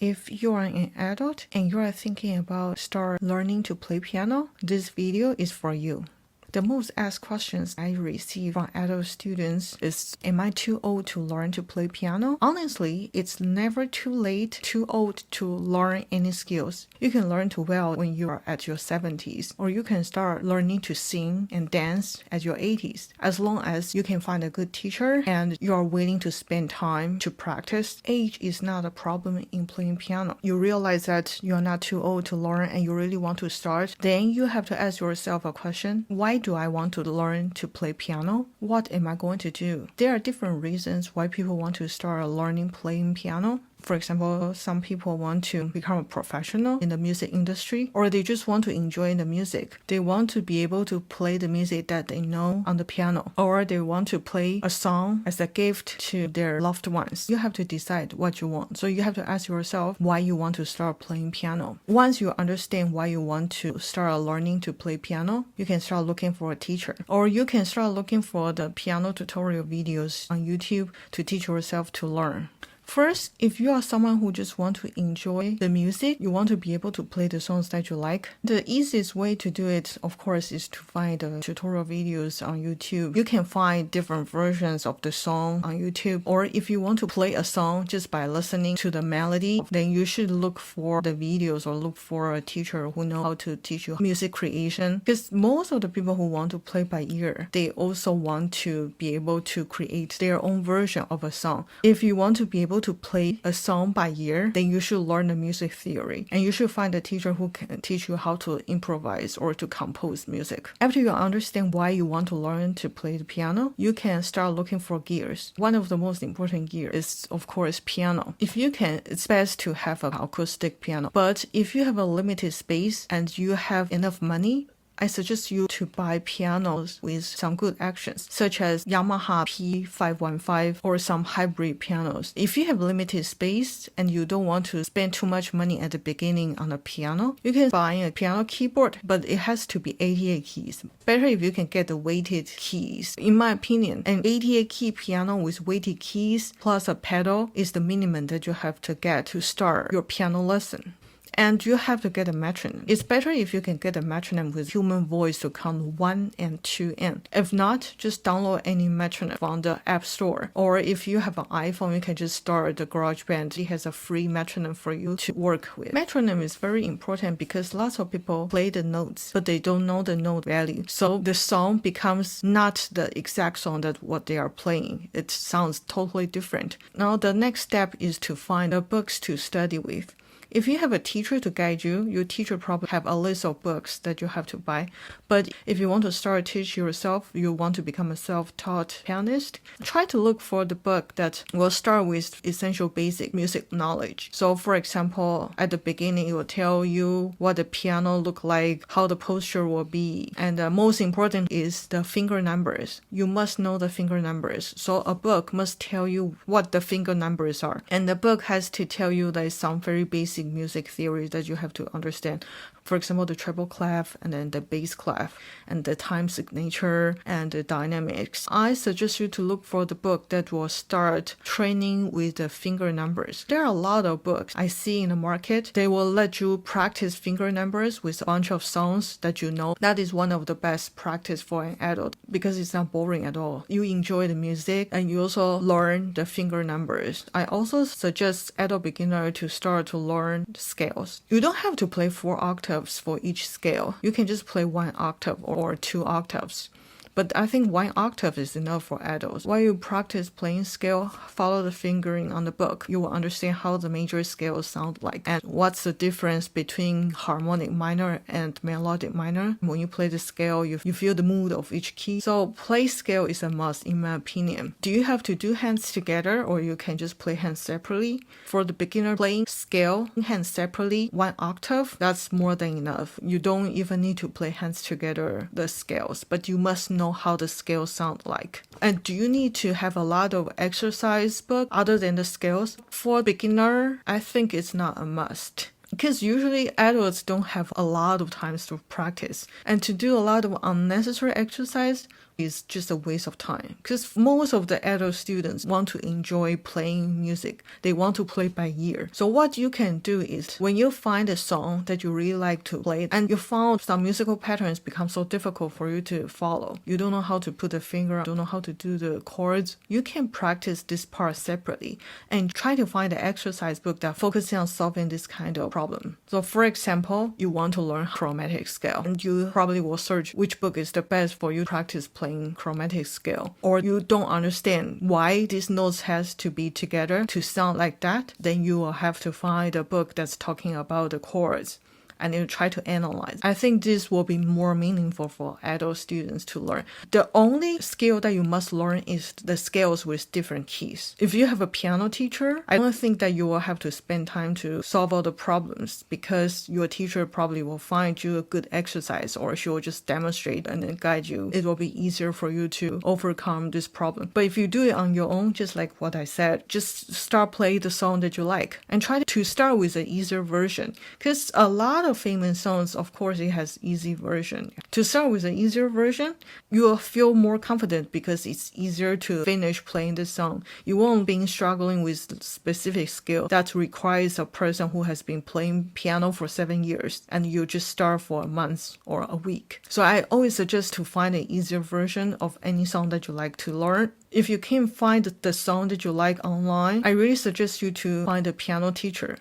If you are an adult and you are thinking about start learning to play piano, this video is for you. The most asked questions I receive from adult students is, am I too old to learn to play piano? Honestly, it's never too late, too old to learn any skills. You can learn to well when you are at your 70s, or you can start learning to sing and dance at your 80s. As long as you can find a good teacher and you are willing to spend time to practice, age is not a problem in playing piano. You realize that you are not too old to learn and you really want to start, then you have to ask yourself a question. Why do I want to learn to play piano? What am I going to do? There are different reasons why people want to start learning playing piano. For example, some people want to become a professional in the music industry, or they just want to enjoy the music. They want to be able to play the music that they know on the piano, or they want to play a song as a gift to their loved ones. You have to decide what you want. So you have to ask yourself why you want to start playing piano. Once you understand why you want to start learning to play piano, you can start looking for a teacher, or you can start looking for the piano tutorial videos on YouTube to teach yourself to learn. First, if you are someone who just want to enjoy the music, you want to be able to play the songs that you like, the easiest way to do it, of course, is to find the tutorial videos on YouTube. You can find different versions of the song on YouTube, or if you want to play a song just by listening to the melody, then you should look for the videos or look for a teacher who knows how to teach you music creation. Because most of the people who want to play by ear, they also want to be able to create their own version of a song. If you want to be able to play a song by ear, then you should learn the music theory, and you should find a teacher who can teach you how to improvise or to compose music. After you understand why you want to learn to play the piano, you can start looking for gears. One of the most important gears is, of course, piano. If you can, it's best to have an acoustic piano. But if you have a limited space and you have enough money, I suggest you to buy pianos with some good actions, such as Yamaha P515 or some hybrid pianos. If you have limited space and you don't want to spend too much money at the beginning on a piano, you can buy a piano keyboard, but it has to be 88 keys. Better if you can get the weighted keys. In my opinion, an 88 key piano with weighted keys plus a pedal is the minimum that you have to get to start your piano lesson. And you have to get a metronome. It's better if you can get a metronome with human voice to count 1 and 2 in. If not, just download any metronome from the App Store. Or if you have an iPhone, you can just start the GarageBand. It has a free metronome for you to work with. Metronome is very important because lots of people play the notes, but they don't know the note value. So the song becomes not the exact song that what they are playing. It sounds totally different. Now the next step is to find the books to study with. If you have a teacher to guide you, your teacher probably have a list of books that you have to buy. But if you want to start teach yourself, you want to become a self-taught pianist, try to look for the book that will start with essential basic music knowledge. So for example, at the beginning, it will tell you what the piano look like, how the posture will be. And most important is the finger numbers. You must know the finger numbers. So a book must tell you what the finger numbers are. And the book has to tell you that some very basic music theory that you have to understand. For example, the treble clef and then the bass clef and the time signature and the dynamics. I suggest you to look for the book that will start training with the finger numbers. There are a lot of books I see in the market. They will let you practice finger numbers with a bunch of songs that you know. That is one of the best practice for an adult because it's not boring at all. You enjoy the music and you also learn the finger numbers. I also suggest adult beginner to start to learn scales. You don't have to play 4 octaves for each scale. You can just play 1 octave or 2 octaves. But I think 1 octave is enough for adults. While you practice playing scale, follow the fingering on the book. You will understand how the major scales sound like and what's the difference between harmonic minor and melodic minor. When you play the scale, you feel the mood of each key. So play scale is a must in my opinion. Do you have to do hands together or you can just play hands separately? For the beginner, playing scale, hands separately, 1 octave, that's more than enough. You don't even need to play hands together, the scales, but you must know how the scales sound like. And do you need to have a lot of exercise book other than the scales? For beginner, I think it's not a must. Because usually adults don't have a lot of times to practice. And to do a lot of unnecessary exercise, is just a waste of time, because most of the adult students want to enjoy playing music. They want to play by ear. So what you can do is, when you find a song that you really like to play and you found some musical patterns become so difficult for you to follow, you don't know how to put the finger, don't know how to do the chords, you can practice this part separately and try to find an exercise book that focuses on solving this kind of problem. So for example, you want to learn chromatic scale, and you probably will search which book is the best for you to practice playing chromatic scale. Or you don't understand why these notes has to be together to sound like that, then you will have to find a book that's talking about the chords, and you try to analyze. I think this will be more meaningful for adult students to learn. The only skill that you must learn is the scales with different keys. If you have a piano teacher, I don't think that you will have to spend time to solve all the problems, because your teacher probably will find you a good exercise, or she will just demonstrate and then guide you. It will be easier for you to overcome this problem. But if you do it on your own, just like what I said, just start playing the song that you like and try to start with an easier version, because a lot of famous songs, of course, it has easy version. To start with an easier version, you will feel more confident because it's easier to finish playing the song. You won't be struggling with specific skill that requires a person who has been playing piano for 7 years, and you just start for a month or a week. So I always suggest to find an easier version of any song that you like to learn. If you can't find the song that you like online, I really suggest you to find a piano teacher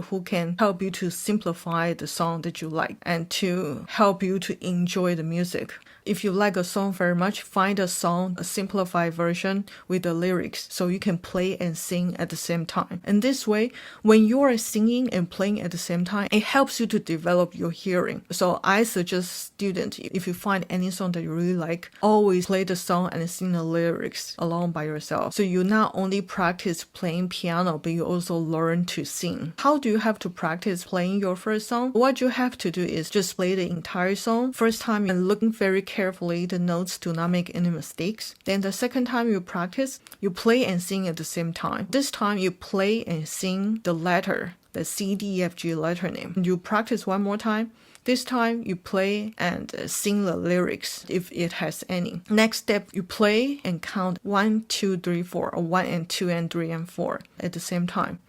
who can help you to simplify the song that you like and to help you to enjoy the music. If you like a song very much, find a simplified version with the lyrics so you can play and sing at the same time. And this way, when you are singing and playing at the same time, it helps you to develop your hearing. So I suggest students, if you find any song that you really like, always play the song and sing the lyrics along by yourself. So you not only practice playing piano, but you also learn to sing. How do you have to practice playing your first song? What you have to do is just play the entire song. First time, and looking very carefully, the notes do not make any mistakes. Then the second time you practice, you play and sing at the same time. This time you play and sing the letter, the C, D, E, F, G letter name. You practice one more time. This time you play and sing the lyrics if it has any. Next step, you play and count 1, 2, 3, 4, or 1 and 2 and 3 and 4 at the same time.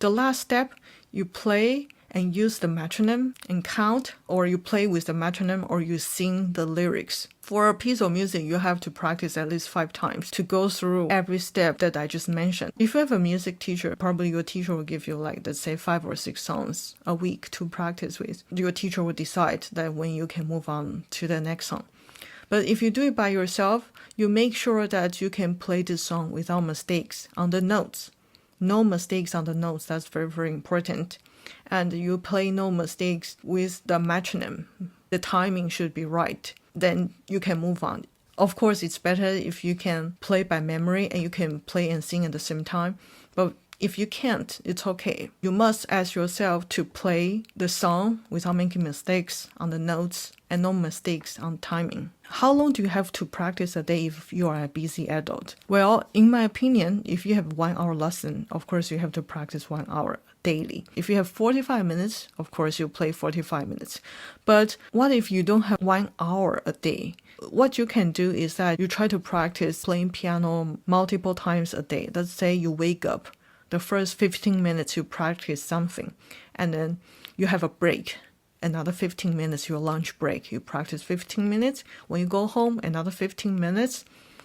The last step, you play and use the metronome and count, or you play with the metronome, or you sing the lyrics. For a piece of music, you have to practice at least 5 times to go through every step that I just mentioned. If you have a music teacher, probably your teacher will give you let's say 5 or 6 songs a week to practice with. Your teacher will decide that when you can move on to the next song. But if you do it by yourself, you make sure that you can play this song without mistakes on the notes. No mistakes on the notes, that's very, very important. And you play no mistakes with the metronome. The timing should be right. Then you can move on. Of course, it's better if you can play by memory and you can play and sing at the same time. But if you can't, it's okay. You must ask yourself to play the song without making mistakes on the notes and no mistakes on timing. How long do you have to practice a day if you are a busy adult? Well, in my opinion, if you have 1 hour lesson, of course you have to practice 1 hour daily. If you have 45 minutes, of course you play 45 minutes. But what if you don't have 1 hour a day? What you can do is that you try to practice playing piano multiple times a day. Let's say you wake up. The first 15 minutes you practice something, and then you have a break. Another 15 minutes, your lunch break. You practice 15 minutes. When you go home, another 15 minutes.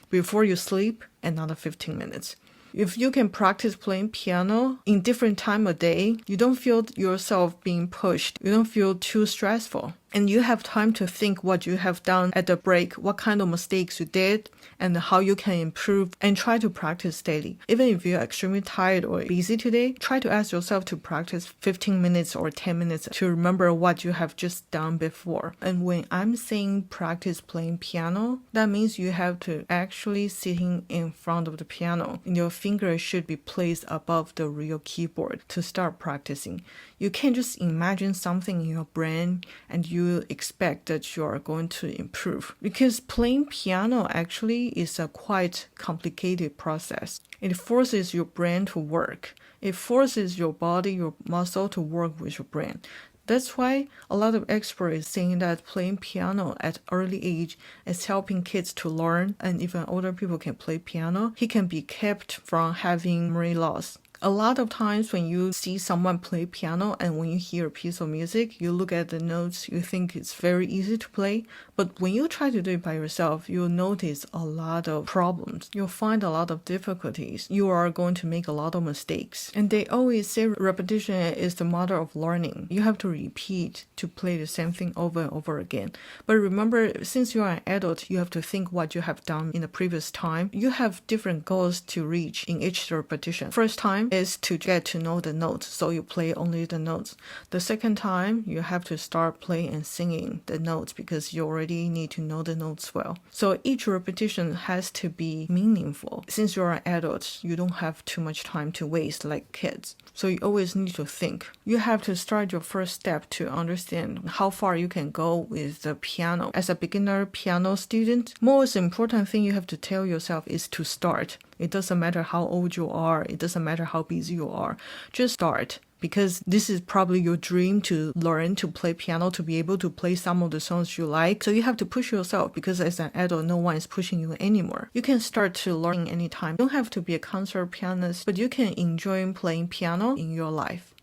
Before you sleep, another 15 minutes. If you can practice playing piano in different time of day, you don't feel yourself being pushed. You don't feel too stressful. And you have time to think what you have done at the break, what kind of mistakes you did, and how you can improve, and try to practice daily. Even if you're extremely tired or busy today, try to ask yourself to practice 15 minutes or 10 minutes to remember what you have just done before. And when I'm saying practice playing piano, that means you have to actually sitting in front of the piano. And your fingers should be placed above the real keyboard to start practicing. You can't just imagine something in your brain and you expect that you are going to improve. Because playing piano actually is a quite complicated process. It forces your brain to work. It forces your body, your muscle to work with your brain. That's why a lot of experts saying that playing piano at early age is helping kids to learn, and even older people can play piano. He can be kept from having memory loss. A lot of times when you see someone play piano and when you hear a piece of music, you look at the notes, you think it's very easy to play. But when you try to do it by yourself, you'll notice a lot of problems. You'll find a lot of difficulties. You are going to make a lot of mistakes. And they always say repetition is the mother of learning. You have to repeat to play the same thing over and over again. But remember, since you are an adult, you have to think what you have done in the previous time. You have different goals to reach in each repetition. First time is to get to know the notes, so you play only the notes. The second time, you have to start playing and singing the notes because you already need to know the notes well. So each repetition has to be meaningful. Since you're an adult, you don't have too much time to waste like kids. So you always need to think. You have to start your first step to understand how far you can go with the piano. As a beginner piano student, most important thing you have to tell yourself is to start. It doesn't matter how old you are. It doesn't matter how busy you are. Just start. Because this is probably your dream to learn to play piano, to be able to play some of the songs you like. So you have to push yourself because as an adult, no one is pushing you anymore. You can start to learn anytime. You don't have to be a concert pianist, but you can enjoy playing piano in your life.